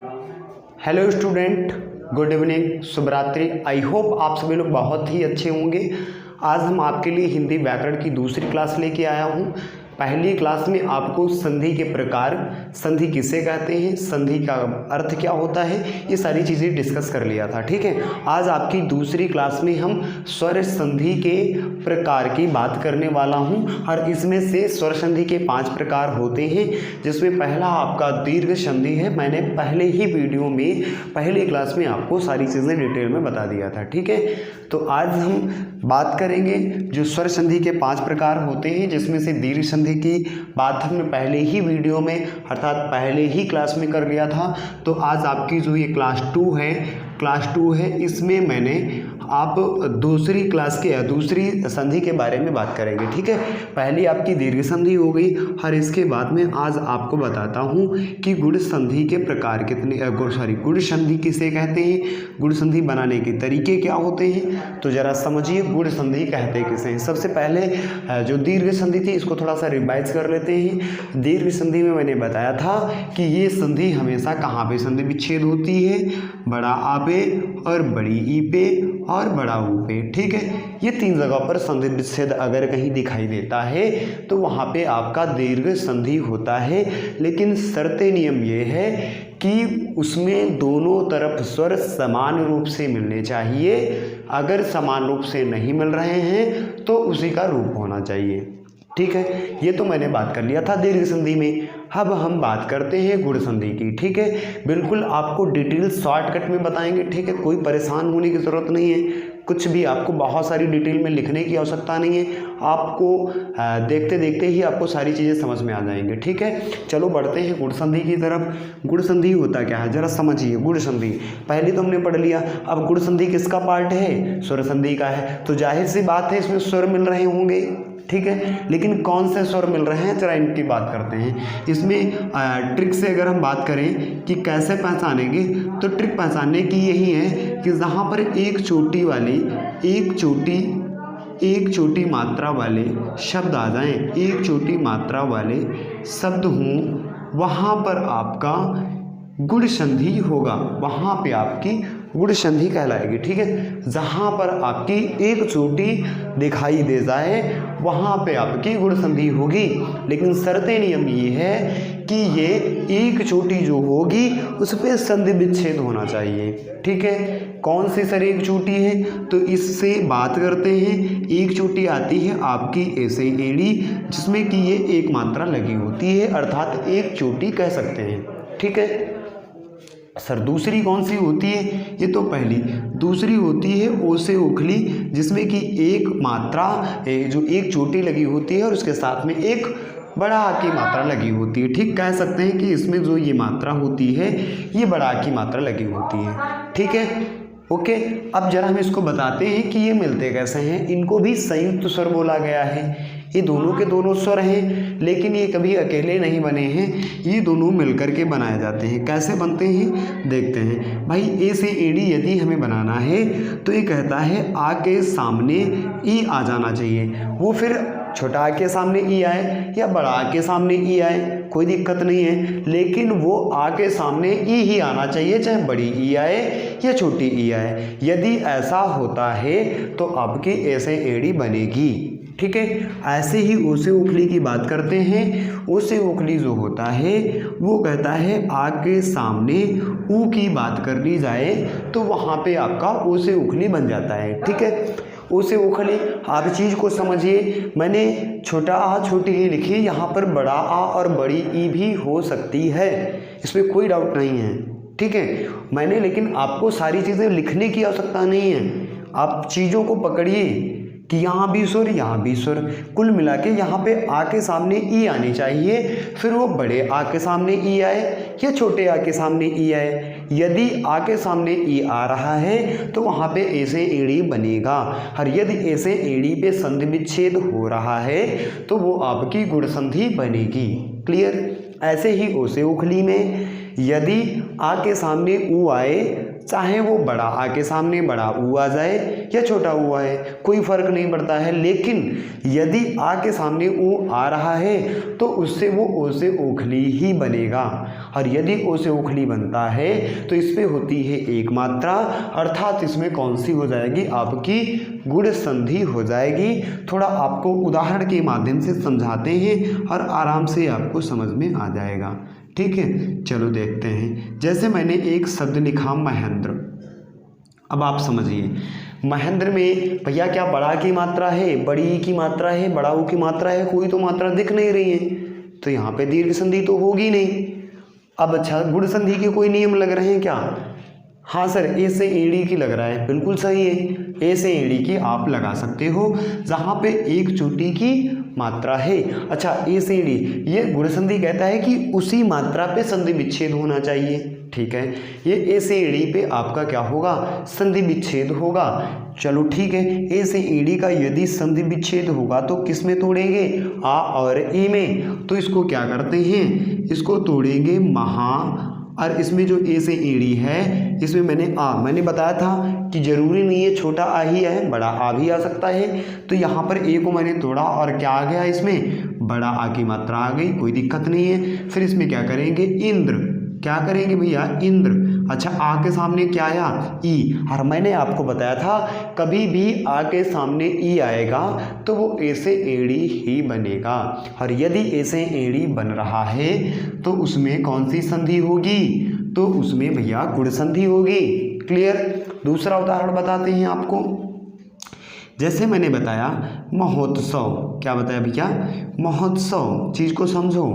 Hello student, good evening, शुभ रात्रि। I hope आप सभी लोग बहुत ही अच्छे होंगे। आज हम आपके लिए हिंदी व्याकरण की दूसरी क्लास लेके आया हूँ। पहली क्लास में आपको संधि के प्रकार, संधि किसे कहते हैं, संधि का अर्थ क्या होता है, ये सारी चीज़ें डिस्कस कर लिया था। ठीक है, आज आपकी दूसरी क्लास में हम स्वर संधि के प्रकार की बात करने वाला हूँ और इसमें से स्वर संधि के 5 प्रकार होते हैं, जिसमें पहला आपका दीर्घ संधि है। मैंने पहले ही वीडियो में पहली क्लास में आपको सारी चीज़ें डिटेल में बता दिया था। ठीक है, तो आज हम बात करेंगे जो स्वर संधि के 5 प्रकार होते हैं, जिसमें से दीर्घ संधि की बात हमने पहले ही वीडियो में अर्थात पहले ही क्लास में कर लिया था। तो आज आपकी जो ये क्लास 2 है, इसमें मैंने आप दूसरी क्लास के दूसरी संधि के बारे में बात करेंगे। ठीक है, पहली आपकी दीर्घ संधि हो गई और इसके बाद में आज आपको बताता हूँ कि गुण संधि के प्रकार कितने, गुण संधि किसे कहते हैं, गुण संधि बनाने के तरीके क्या होते हैं। तो जरा समझिए गुण संधि कहते किसे हैं। सबसे पहले जो दीर्घ संधि थी इसको थोड़ा सा रिवाइज कर लेते हैं। दीर्घ संधि में मैंने बताया था कि ये संधि हमेशा कहाँ पे संधि विच्छेद होती है, बड़ा आ पे और बड़ी ई पे और बड़ा ऊ पे। ठीक है, ये 3 जगह पर संधि विच्छेद अगर कहीं दिखाई देता है तो वहाँ पे आपका दीर्घ संधि होता है। लेकिन शर्ते नियम ये है कि उसमें दोनों तरफ स्वर समान रूप से मिलने चाहिए। अगर समान रूप से नहीं मिल रहे हैं तो उसी का रूप होना चाहिए। ठीक है, ये तो मैंने बात कर लिया था दीर्घ संधि में। अब हम बात करते हैं गुण संधि की। ठीक है, बिल्कुल आपको डिटेल शॉर्टकट में बताएंगे। ठीक है, कोई परेशान होने की ज़रूरत नहीं है, कुछ भी आपको बहुत सारी डिटेल में लिखने की आवश्यकता नहीं है। आपको देखते देखते ही आपको सारी चीज़ें समझ में आ जाएंगे। ठीक है, चलो बढ़ते हैं गुण संधि की तरफ। गुण संधि होता क्या है जरा समझिए। गुण संधि पहले तो हमने पढ़ लिया। अब गुण संधि किसका पार्ट है, स्वर संधि का है। तो जाहिर सी बात है इसमें स्वर मिल रहे होंगे। ठीक है, लेकिन कौन से स्वर मिल रहे हैं जरा इनकी बात करते हैं। इसमें ट्रिक से अगर हम बात करें कि कैसे पहचानेंगे, तो ट्रिक पहचानने की यही है कि जहाँ पर एक छोटी मात्रा वाले शब्द आ जाएं, एक छोटी मात्रा वाले शब्द हों, वहाँ पर आपका गुण संधि होगा, वहाँ पे आपकी गुण संधि कहलाएगी। ठीक है, जहाँ पर आपकी एक चोटी दिखाई दे जाए वहाँ पे आपकी गुण संधि होगी। लेकिन शर्ते नियम ये है कि ये एक चोटी जो होगी उस पर संधि विच्छेद होना चाहिए। ठीक है, कौन सी सर एक चोटी है, तो इससे बात करते हैं। एक चोटी आती है आपकी ऐसे एड़ी, जिसमें कि ये एक मात्रा लगी होती है, अर्थात एक चोटी कह सकते हैं। ठीक है सर, दूसरी कौन सी होती है, ये तो पहली। दूसरी होती है ओ से उखली, जिसमें कि एक मात्रा जो एक चोटी लगी होती है और उसके साथ में एक बड़ा आ की मात्रा लगी होती है। ठीक, कह सकते हैं कि इसमें जो ये मात्रा होती है ये बड़ा आ की मात्रा लगी होती है। ठीक है, ओके। अब जरा हम इसको बताते हैं कि ये मिलते कैसे हैं। इनको भी संयुक्त स्वर बोला गया है। ये दोनों के दोनों स्वर हैं, लेकिन ये कभी अकेले नहीं बने हैं, ये दोनों मिलकर के बनाए जाते हैं। कैसे बनते हैं देखते हैं। भाई ए से एडी यदि हमें बनाना है तो ये कहता है आ के सामने ई आ जाना चाहिए। वो फिर छोटा आ के सामने ई आए या बड़ा आ के सामने ई आए, कोई दिक्कत नहीं है, लेकिन वो आ के सामने ई ही आना चाहिए, चाहे बड़ी ई आए या छोटी ई आए। यदि ऐसा होता है तो आपकी ऐसे एड़ी बनेगी। ठीक है, ऐसे ही ओ से उखली की बात करते हैं। ओ से उखली जो होता है वो कहता है आ के सामने ऊ की बात कर ली जाए तो वहाँ पे आपका ओ से उखली बन जाता है। ठीक है, ओ से उखली आप चीज़ को समझिए। मैंने छोटा आ छोटी ई लिखी, यहाँ पर बड़ा आ और बड़ी ई भी हो सकती है, इसमें कोई डाउट नहीं है। ठीक है, मैंने लेकिन आपको सारी चीज़ें लिखने की आवश्यकता नहीं है। आप चीज़ों को पकड़िए कि यहाँ भी सुर यहाँ भी सुर, कुल मिला के यहाँ पे आ के सामने ई आनी चाहिए। फिर वो बड़े आ के सामने ई आए या छोटे आ के सामने ई आए। यदि आ के सामने ई आ रहा है तो वहाँ पे ऐसे एड़ी बनेगा, और यदि ऐसे एड़ी पे संधि विच्छेद हो रहा है तो वो आपकी गुण संधि बनेगी। क्लियर। ऐसे ही ओ से उखली में यदि आ के सामने ऊ आए, चाहे वो बड़ा आ के सामने बड़ा ऊ आ जाए या छोटा हुआ है, कोई फर्क नहीं पड़ता है। लेकिन यदि आ के सामने ऊ आ रहा है तो उससे वो ओ से ओखली ही बनेगा, और यदि ओ से ओखली बनता है तो इस पे होती है एक मात्रा, अर्थात इसमें कौन सी हो जाएगी, आपकी गुण संधि हो जाएगी। थोड़ा आपको उदाहरण के माध्यम से समझाते हैं और आराम से आपको समझ में आ जाएगा। ठीक है, चलो देखते हैं। जैसे मैंने एक शब्द लिखा महेंद्र, अब आप समझिए महेंद्र में भैया क्या बड़ा की मात्रा है, बड़ी की मात्रा है, बड़ा ऊ की मात्रा है, कोई तो मात्रा दिख नहीं रही है, तो यहाँ पे दीर्घ संधि तो होगी नहीं। अब अच्छा, गुण संधि के कोई नियम लग रहे हैं क्या? हाँ सर, ए से एड़ी की लग रहा है, बिल्कुल सही है, ए से एड़ी की आप लगा सकते हो जहाँ पे एक चोटी की मात्रा है। अच्छा, ए से एड़ी, ये गुण संधि कहता है कि उसी मात्रा पे संधि विच्छेद होना चाहिए। ठीक है, ये ए से एड़ी पे आपका क्या होगा, संधि विच्छेद होगा। चलो ठीक है, ए से एड़ी का यदि संधि विच्छेद होगा तो किस में तोड़ेंगे, आ और ई में। तो इसको क्या करते हैं, इसको तोड़ेंगे महा, और इसमें जो ए से एड़ी है इसमें मैंने बताया था कि जरूरी नहीं है छोटा आ ही है, बड़ा आ भी आ सकता है। तो यहाँ पर ए को मैंने तोड़ा और क्या आ गया, इसमें बड़ा आ की मात्रा आ गई, कोई दिक्कत नहीं है। फिर इसमें क्या करेंगे, इंद्र, क्या करेंगे भैया, इंद्र। अच्छा, आ के सामने क्या आया, ई, और मैंने आपको बताया था कभी भी आ के सामने ई आएगा तो वो ए से एड़ी ही बनेगा, और यदि ए से एड़ी बन रहा है तो उसमें कौन सी संधि होगी, तो उसमें भैया गुण संधि होगी। क्लियर। दूसरा उदाहरण बताते हैं आपको। जैसे मैंने बताया महोत्सव, क्या बताया भैया, महोत्सव, चीज को समझो,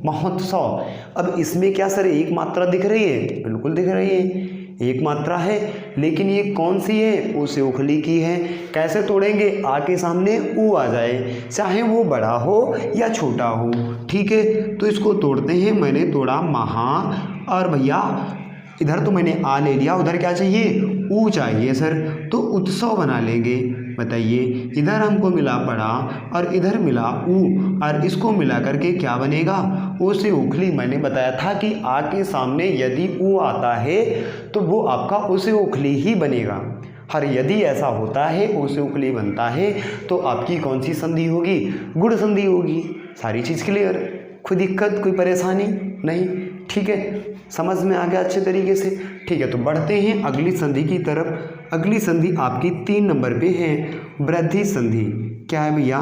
महोत्सव। अब इसमें क्या सर एक मात्रा दिख रही है, बिल्कुल दिख रही है, एक मात्रा है, लेकिन ये कौन सी है, ओ से ओखली की है। कैसे तोड़ेंगे, आ के सामने ऊ आ जाए, चाहे वो बड़ा हो या छोटा हो। ठीक है, तो इसको तोड़ते हैं। मैंने तोड़ा महा, और भैया इधर तो मैंने आ ले लिया, उधर क्या चाहिए, ऊ चाहिए सर, तो उत्सव बना लेंगे। बताइए, इधर हमको मिला बड़ा और इधर मिला ऊ, और इसको मिला करके क्या बनेगा, ओ से ओखली। मैंने बताया था कि आ के सामने यदि ऊ आता है तो वो आपका ओ से ओखली ही बनेगा, और यदि ऐसा होता है ओ से ओखली बनता है तो आपकी कौन सी संधि होगी, गुण संधि होगी। सारी चीज़ क्लियर, कोई दिक्कत, कोई परेशानी नहीं। ठीक है, समझ में आ गया अच्छे तरीके से। ठीक है, तो बढ़ते हैं अगली संधि की तरफ। अगली संधि आपकी 3 नंबर पे है, वृद्धि संधि। क्या है भैया,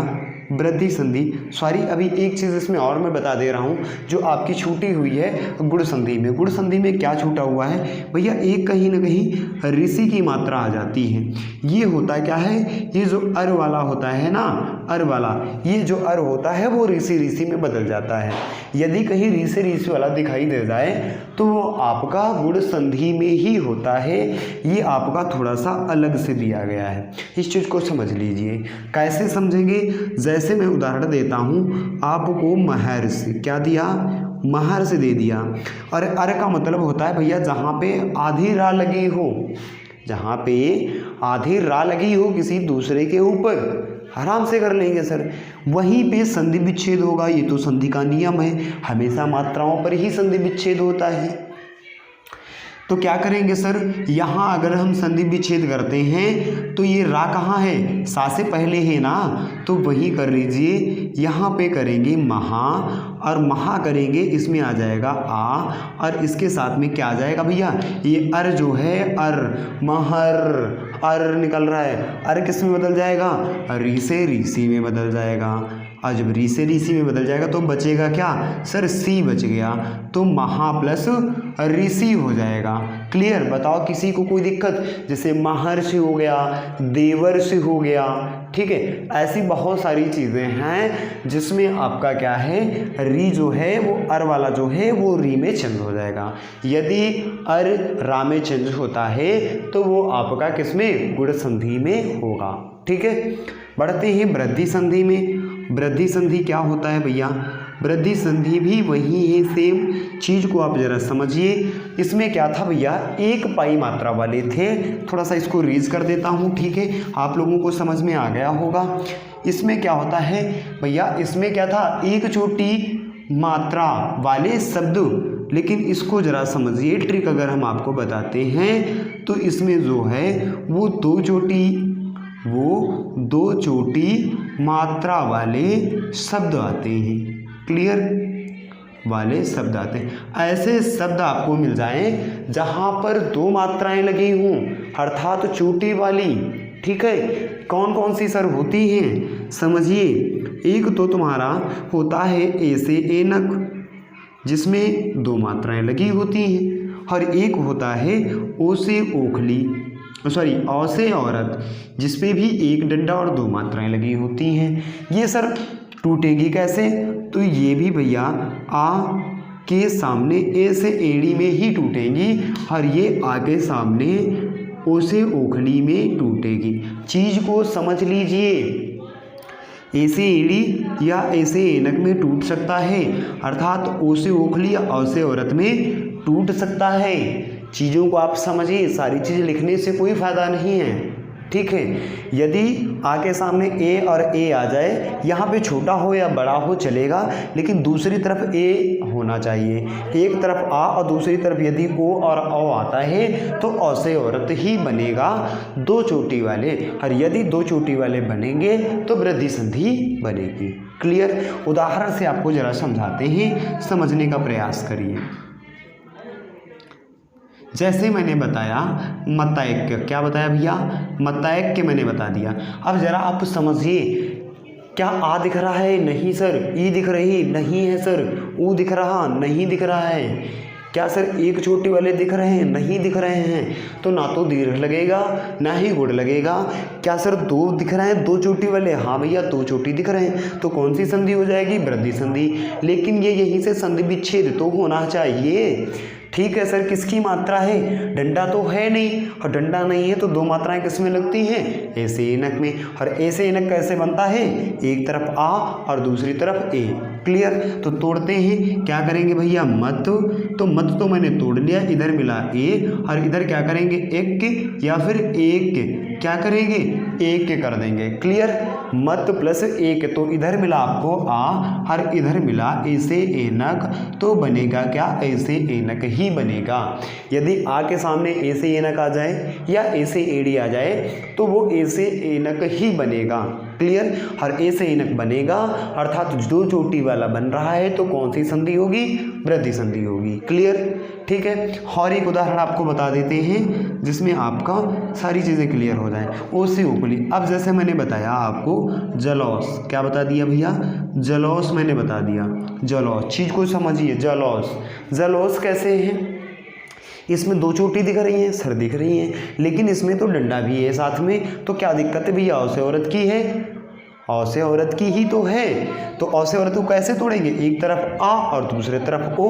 वृद्धि संधि। सॉरी, अभी एक चीज़ इसमें और मैं बता दे रहा हूँ जो आपकी छूटी हुई है गुण संधि में। गुण संधि में क्या छूटा हुआ है भैया, एक कहीं ना कहीं ऋषि की मात्रा आ जाती है। ये होता क्या है, ये जो अर वाला होता है ना, अर वाला, ये जो अर होता है वो ऋषि में बदल जाता है। यदि कहीं ऋषि वाला दिखाई दे जाए तो वो आपका गुण संधि में ही होता है। ये आपका थोड़ा सा अलग से दिया गया है, इस चीज़ को समझ लीजिए। कैसे समझेंगे, जैसे मैं उदाहरण देता हूँ आपको, महर्षि, क्या दिया, महर्षि दे दिया, और अर का मतलब होता है भैया जहाँ पे आधी रा लगी हो, जहाँ पे आधी रा लगी हो किसी दूसरे के ऊपर, आराम से कर लेंगे सर, वहीं पे संधि विच्छेद होगा। ये तो संधि का नियम है, हमेशा मात्राओं पर ही संधि विच्छेद होता है। तो क्या करेंगे सर, यहाँ अगर हम संधि विच्छेद करते हैं तो ये रा कहाँ है, सा से पहले है ना, तो वही कर लीजिए। यहाँ पे करेंगे महा, और महा करेंगे, इसमें आ जाएगा आ, और इसके साथ में क्या आ जाएगा भैया, ये अर जो है, अर, महर, अर निकल रहा है, अर किस में बदल जाएगा, री से ऋषि में बदल जाएगा। और जब री से ऋषि में बदल जाएगा तो बचेगा क्या सर, सी बच गया, तो महा प्लस ऋषि हो जाएगा। क्लियर। बताओ किसी को कोई दिक्कत, जैसे महर्षि हो गया, देवर्षि हो गया, ठीक है, ऐसी बहुत सारी चीज़ें हैं जिसमें आपका क्या है, री जो है वो अर वाला जो है वो री में चेंज हो जाएगा। यदि अर रा में चेंज होता है तो वो आपका किसमें, गुण संधि में होगा। ठीक है, बढ़ते हैं वृद्धि संधि में। वृद्धि संधि क्या होता है भैया, वृद्धि संधि भी वही है, सेम चीज़ को आप जरा समझिए। इसमें क्या था भैया, एक पाई मात्रा वाले थे, थोड़ा सा इसको रीज कर देता हूँ, ठीक है, आप लोगों को समझ में आ गया होगा। इसमें क्या होता है भैया, इसमें क्या था, एक छोटी मात्रा वाले शब्द, लेकिन इसको ज़रा समझिए, ट्रिक अगर हम आपको बताते हैं तो इसमें जो है वो 2 चोटी वो दो चोटी मात्रा वाले शब्द आते हैं। क्लियर, वाले शब्द आते हैं। ऐसे शब्द आपको मिल जाएं जहाँ पर दो मात्राएं लगी हों, अर्थात चोटी वाली। ठीक है, कौन कौन सी सर होती हैं समझिए। एक तो तुम्हारा होता है ए से ऐनक, जिसमें दो मात्राएं लगी होती हैं, और एक होता है ओ से ओखली, सॉरी औ से औरत, जिसपे भी एक डंडा और दो मात्राएं लगी होती हैं। ये सर टूटेंगी कैसे? तो ये भी भैया आ के सामने ए से एड़ी में ही टूटेंगी, और ये आ के सामने ओ से ओखली में टूटेगी। चीज़ को समझ लीजिए, ए से एड़ी या ए से ऐनक में टूट सकता है, अर्थात ओ से ओखली या औ से औरत में टूट सकता है। चीज़ों को आप समझिए, सारी चीज़ लिखने से कोई फ़ायदा नहीं है। ठीक है, यदि आ के सामने ए और ए आ जाए, यहाँ पे छोटा हो या बड़ा हो चलेगा, लेकिन दूसरी तरफ ए होना चाहिए। एक तरफ आ और दूसरी तरफ यदि ओ और औ आता है तो औ से औरत ही बनेगा दो चोटी वाले, और यदि दो चोटी वाले बनेंगे तो वृद्धि संधि बनेगी। क्लियर, उदाहरण से आपको ज़रा समझाते हैं, समझने का प्रयास करिए। जैसे मैंने बताया मतैक्य, क्या बताया भैया? मतैक्य मैंने बता दिया। अब ज़रा आप समझिए, क्या आ दिख रहा है? नहीं सर। ई दिख रही? नहीं है सर। ऊ दिख रहा? नहीं दिख रहा है। क्या सर एक चोटी वाले दिख रहे हैं? नहीं दिख रहे हैं। तो ना तो दीर्घ लगेगा ना ही गुण लगेगा। क्या सर दो दिख रहे हैं, दो चोटी वाले? हाँ भैया, दो चोटी दिख रहे हैं। तो कौन सी संधि हो जाएगी? वृद्धि संधि। लेकिन ये यहीं से संधि विच्छेद तो होना चाहिए। ठीक है सर, किसकी मात्रा है? डंडा तो है नहीं, और डंडा नहीं है तो दो मात्राएं किस में लगती हैं? ए से ऐनक में। और ए से ऐनक कैसे बनता है? एक तरफ आ और दूसरी तरफ ए। क्लियर, तो तोड़ते हैं। क्या करेंगे भैया? मत। तो मत तो मैंने तोड़ लिया, इधर मिला ए, और इधर क्या करेंगे? एक के या फिर एक के, क्या करेंगे? एक के कर देंगे। क्लियर, मत प्लस एक, तो इधर मिला आपको आ और इधर मिला ए से ऐनक, तो बनेगा क्या? ए से ऐनक ही बनेगा। यदि आ के सामने ए से ऐनक आ जाए या ए से एड़ी आ जाए तो वो ए से ऐनक ही बनेगा। क्लियर, और ए से ऐनक बनेगा, अर्थात दो चोटी वाला बन रहा है, तो कौन सी संधि होगी? वृद्धि संधि होगी। क्लियर, ठीक है। और एक उदाहरण आपको बता देते हैं जिसमें आपका सारी चीज़ें क्लियर हो जाए। ओ से ओखली, अब जैसे मैंने बताया आपको जलौस, क्या बता दिया भैया? जलौस मैंने बता दिया। जलौस, चीज़ को समझिए। जलौस, जलौस कैसे है? इसमें दो चोटी दिख रही हैं सर, दिख रही हैं, लेकिन इसमें तो डंडा भी है साथ में, तो क्या दिक्कत है भैया? औ से औरत की है, औ से औरत की ही तो है। तो औ से औरत को कैसे तोड़ेंगे? एक तरफ आ और दूसरे तरफ ओ,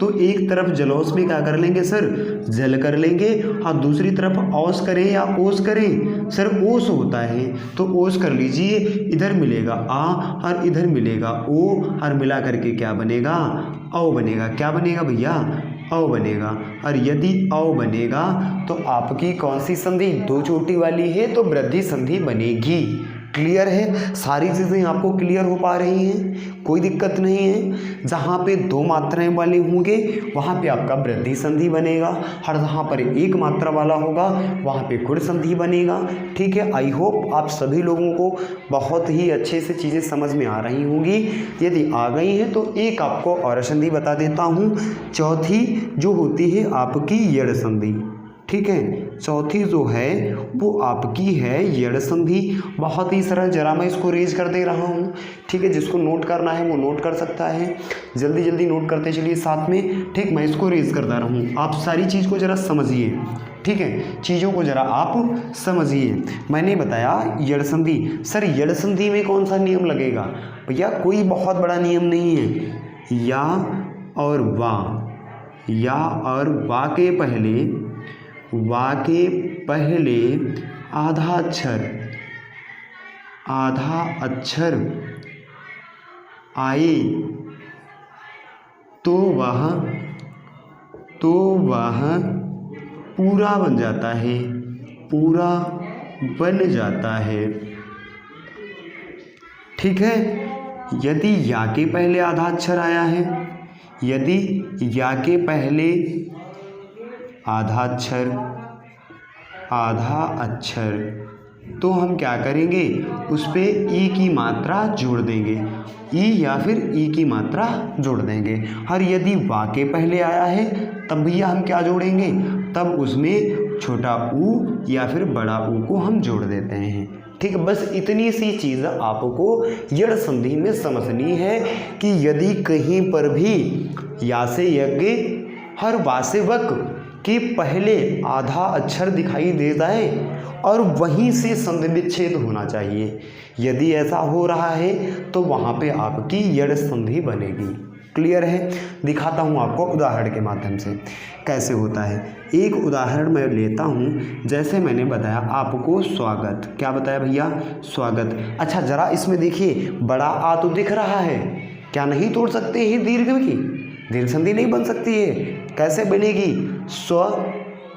तो एक तरफ जलौस में क्या कर लेंगे सर? जल कर लेंगे, और दूसरी तरफ औस करें या ओस करें? सर ओस होता है, तो ओस कर लीजिए। इधर मिलेगा आ और इधर मिलेगा ओ, और मिला करके क्या बनेगा? औ बनेगा। क्या बनेगा भैया? औ बनेगा। और यदि औ बनेगा तो आपकी कौन सी संधि? दो चोटी वाली है, तो वृद्धि संधि बनेगी। क्लियर है, सारी चीज़ें आपको क्लियर हो पा रही हैं, कोई दिक्कत नहीं है। जहाँ पे दो मात्राएं वाले होंगे वहाँ पे आपका वृद्धि संधि बनेगा, और जहाँ पर एक मात्रा वाला होगा वहाँ पे गुण संधि बनेगा। ठीक है, आई होप आप सभी लोगों को बहुत ही अच्छे से चीज़ें समझ में आ रही होंगी। यदि आ गई हैं तो एक आपको और संधि बता देता हूँ, चौथी जो होती है आपकी यड़ संधि। ठीक है, चौथी जो है वो आपकी है यड़ संधि। बहुत ही सरल, जरा मैं इसको रेज कर दे रहा हूँ। ठीक है, जिसको नोट करना है वो नोट कर सकता है, जल्दी जल्दी नोट करते चलिए साथ में। ठीक, मैं इसको रेज करता रहा हूँ, आप सारी चीज़ को ज़रा समझिए। ठीक है, चीज़ों को ज़रा आप समझिए। मैंने बताया यड़ संधि। सर यड़ संधि में कौन सा नियम लगेगा भैया? कोई बहुत बड़ा नियम नहीं है। या और वा के पहले आधा अक्षर आए तो वह पूरा बन जाता है, पूरा बन जाता है। ठीक है, यदि या के पहले आधा अक्षर आया है, यदि या के पहले आधा अक्षर तो हम क्या करेंगे, उस पे ई की मात्रा जोड़ देंगे, ई या फिर ई की मात्रा जोड़ देंगे। और यदि वा के पहले आया है तब भैया हम क्या जोड़ेंगे, तब उसमें छोटा ऊ या फिर बड़ा ऊ को हम जोड़ देते हैं। ठीक है, बस इतनी सी चीज़ आपको यड़ संधि में समझनी है कि यदि कहीं पर भी या से यज्ञ हर वासेवक के पहले आधा अक्षर दिखाई देता है और वहीं से संधि विच्छेद होना चाहिए, यदि ऐसा हो रहा है तो वहाँ पे आपकी यड़ संधि बनेगी। क्लियर है? दिखाता हूँ आपको उदाहरण के माध्यम से कैसे होता है। एक उदाहरण मैं लेता हूँ, जैसे मैंने बताया आपको स्वागत, क्या बताया भैया, स्वागत। अच्छा ज़रा इसमें देखिए, बड़ा आ तो दिख रहा है, क्या नहीं तोड़ सकते हैं दीर्घ की, दीर्घ संधि नहीं बन सकती है, कैसे बनेगी, स्व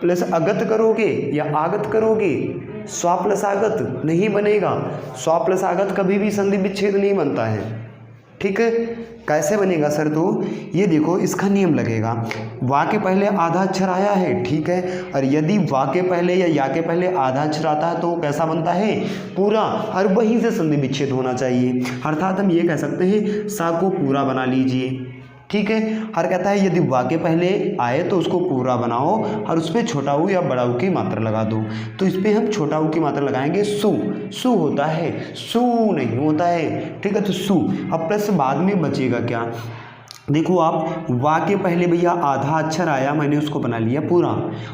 प्लस अगत करोगे या आगत करोगे, स्व प्लस आगत नहीं बनेगा, स्व प्लस आगत कभी भी संधि विच्छेद नहीं बनता है। ठीक है, कैसे बनेगा सर, तो ये देखो इसका नियम लगेगा, वा के पहले आधा अक्षर आया है, ठीक है, और यदि वा के पहले या के पहले आधा अक्षर आता है तो कैसा बनता है, पूरा, और वहीं से संधि विच्छेद होना चाहिए। अर्थात हम ये कह सकते हैं सा को पूरा बना लीजिए। ठीक है, हर कहता है यदि वा के पहले आए तो उसको पूरा बनाओ और उस पर छोटा ऊ या बड़ा ऊ की मात्रा लगा दो। तो इस पर हम छोटा ऊ की मात्रा लगाएंगे, सु, सु होता है, सु नहीं होता है। ठीक है, तो सु। अब प्लस बाद में बचेगा क्या, देखो आप, वा के पहले भैया आधा अक्षर आया, मैंने उसको बना लिया पूरा,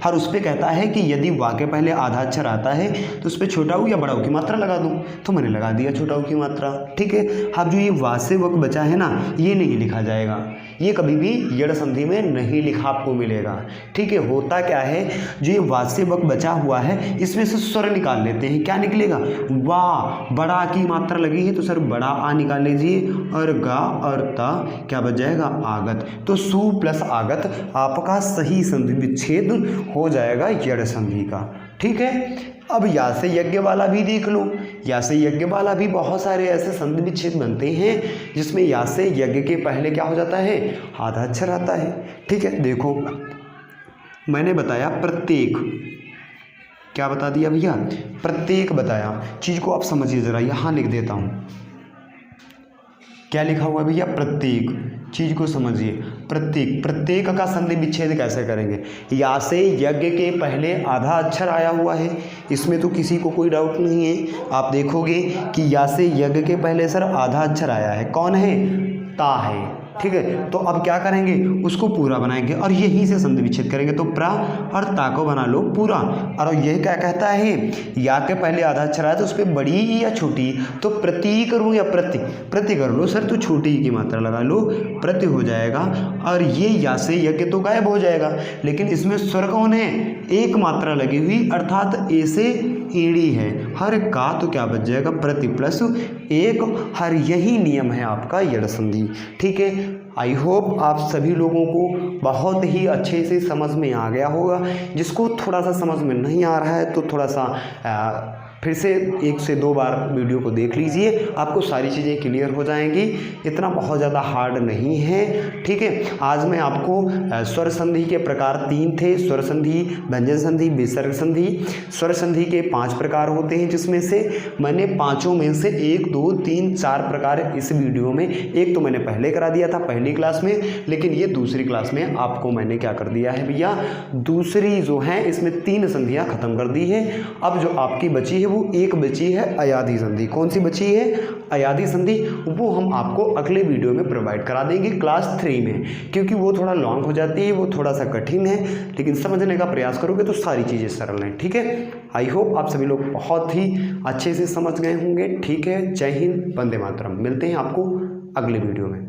और उस पर कहता है कि यदि वा के पहले आधा अक्षर आता है तो उस पर छोटा ऊ या बड़ा ऊ की मात्रा लगा दूं, तो मैंने लगा दिया छोटा ऊ की मात्रा। ठीक है, अब जो ये वा से वक बचा है ना, ये नहीं लिखा जाएगा, ये कभी भी यड़ संधि में नहीं लिखा आपको मिलेगा। ठीक है, होता क्या है, जो ये वा से वक बचा हुआ है इसमें से स्वर निकाल लेते हैं, क्या निकलेगा, वा, बड़ा की मात्रा लगी है तो सर बड़ा आ निकाल लीजिए, और गा और ता क्या बच जाएगा, आगत। तो सु प्लस आगत आपका सही संधि विच्छेद हो जाएगा यड़ संधि का। ठीक है, अब या से यज्ञ वाला भी देख लो, या से यज्ञ वाला भी बहुत सारे ऐसे संधि विच्छेद बनते हैं जिसमें या से यज्ञ के पहले क्या हो जाता है, आधा अक्षर आता है। ठीक है, देखो मैंने बताया प्रत्येक, क्या बता दिया भैया, प्रत्येक बताया, चीज को आप समझिए जरा, यहां लिख देता हूं, क्या लिखा हुआ है भैया, प्रत्येक, चीज को समझिए, प्रत्येक, प्रत्येक का संधि विच्छेद कैसे करेंगे, या से यज्ञ के पहले आधा अक्षर आया हुआ है, इसमें तो किसी को कोई डाउट नहीं है। आप देखोगे कि या से यज्ञ के पहले सर आधा अक्षर आया है, कौन है, ता है। ठीक है, तो अब क्या करेंगे, उसको पूरा बनाएंगे और यहीं से संधि विच्छेद करेंगे, तो प्रा और ता को बना लो पूरा। और यह क्या कहता है, या के पहले आधा अक्षर आया तो उस पर बड़ी या छोटी, तो प्रति करूँ या प्रति, प्रति कर लो सर, तो छोटी की मात्रा लगा लो, प्रति हो जाएगा। और ये या से यज्ञ तो गायब हो जाएगा, लेकिन इसमें स्वर कौन है, एक मात्रा लगी हुई, अर्थात ए से ईड़ी है, हर का तो क्या बच जाएगा, प्रति प्लस एक, हर यही नियम है आपका यड़ संधि। ठीक है, आई होप आप सभी लोगों को बहुत ही अच्छे से समझ में आ गया होगा। जिसको थोड़ा सा समझ में नहीं आ रहा है तो थोड़ा सा फिर से 1 से 2 बार वीडियो को देख लीजिए, आपको सारी चीज़ें क्लियर हो जाएंगी, इतना बहुत ज़्यादा हार्ड नहीं है। ठीक है, आज मैं आपको स्वर संधि के प्रकार 3 थे, स्वर संधि, व्यंजन संधि, विसर्ग संधि। स्वर संधि के 5 प्रकार होते हैं, जिसमें से मैंने 5 में से 1, 2, 3, 4 प्रकार इस वीडियो में, एक तो मैंने पहले करा दिया था पहली क्लास में, लेकिन ये दूसरी क्लास में आपको मैंने क्या कर दिया है भैया, दूसरी जो है इसमें 3 संधियाँ खत्म कर दी है। अब जो आपकी बची है वो एक बची है अयाधी संधि। कौन सी बची है, अयाधी संधि, वो हम आपको अगले वीडियो में प्रोवाइड करा देंगे क्लास 3 में, क्योंकि वो थोड़ा लॉन्ग हो जाती है, वो थोड़ा सा कठिन है, लेकिन समझने का प्रयास करोगे तो सारी चीज़ें सरल हैं। ठीक है, आई होप आप सभी लोग बहुत ही अच्छे से समझ गए होंगे। ठीक है, जय हिंद, वंदे मातरम। मिलते हैं आपको अगले वीडियो में।